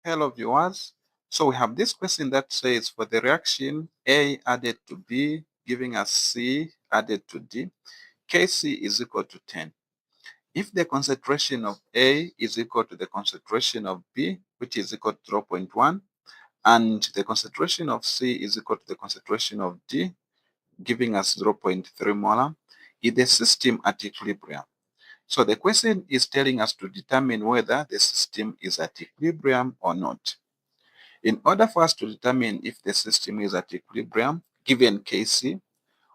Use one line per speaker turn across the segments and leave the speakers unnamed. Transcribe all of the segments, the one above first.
Hello viewers. So we have this question that says for the reaction A added to B giving us C added to D, Kc is equal to 10. If the concentration of A is equal to the concentration of B, which is equal to 0.1, and the concentration of C is equal to the concentration of D, giving us 0.3 molar, is the system at equilibrium? So the question is telling us to determine whether the system is at equilibrium or not. In order for us to determine if the system is at equilibrium, given Kc,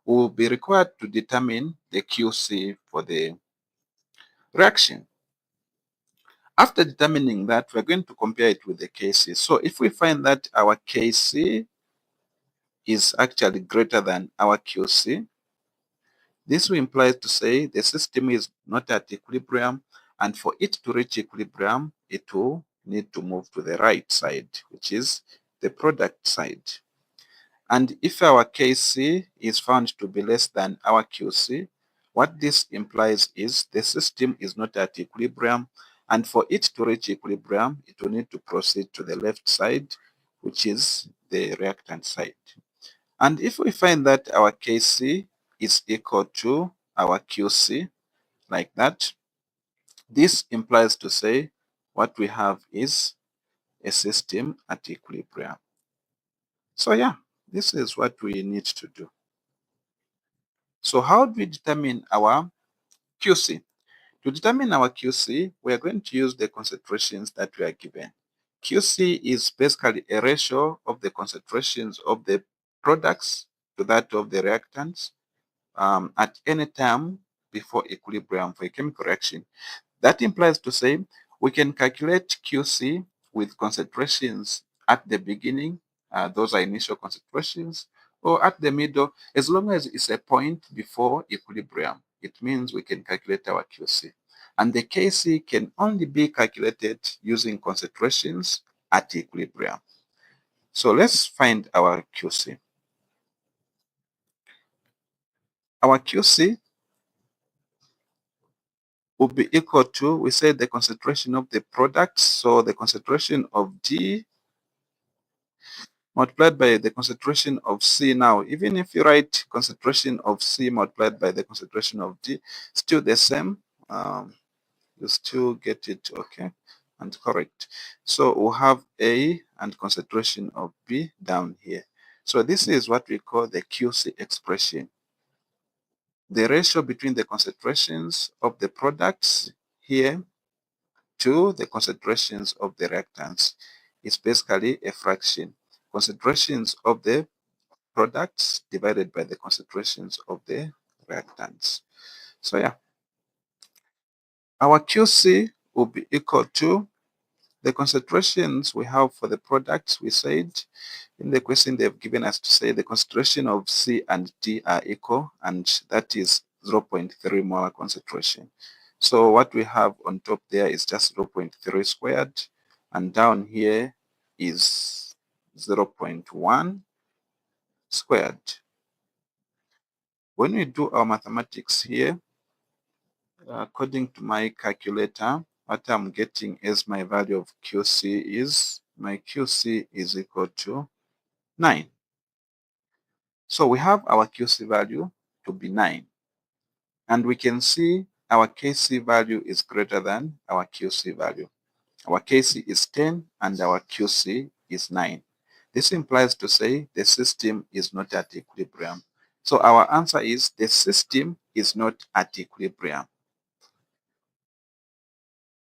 we will be required to determine the Qc for the reaction. After determining that, we're going to compare it with the Kc. So if we find that our Kc is actually greater than our Qc, this will imply to say the system is not at equilibrium, and for it to reach equilibrium, it will need to move to the right side, which is the product side. And if our Kc is found to be less than our Qc, what this implies is the system is not at equilibrium, and for it to reach equilibrium, it will need to proceed to the left side, which is the reactant side. And if we find that our Kc is equal to our Qc, like that, this implies to say what we have is a system at equilibrium. So yeah, this is what we need to do. So how do we determine our Qc? To determine our Qc, we are going to use the concentrations that we are given. Qc is basically a ratio of the concentrations of the products to that of the reactants at any time before equilibrium for a chemical reaction. That implies to say we can calculate Qc with concentrations at the beginning, those are initial concentrations, or at the middle, as long as it's a point before equilibrium. It means we can calculate our Qc. And the Kc can only be calculated using concentrations at equilibrium. So let's find our Qc. Our Qc will be equal to, we say, the concentration of the products. So the concentration of D multiplied by the concentration of C. Now, even if you write concentration of C multiplied by the concentration of D, still the same. You still get it okay and correct. So we'll have A and concentration of B down here. So this is what we call the QC expression. The ratio between the concentrations of the products here to the concentrations of the reactants is basically a fraction. Concentrations of the products divided by the concentrations of the reactants. So yeah, our QC will be equal to the concentrations we have for the products. We said in the question they've given us to say the concentration of C and D are equal, and that is 0.3 molar concentration. So what we have on top there is just 0.3 squared, and down here is 0.1 squared. When we do our mathematics here, according to my calculator, what I'm getting as my value of QC is, my QC is equal to 9. So we have our QC value to be 9. And we can see our KC value is greater than our QC value. Our KC is 10 and our QC is 9. This implies to say the system is not at equilibrium. So our answer is the system is not at equilibrium.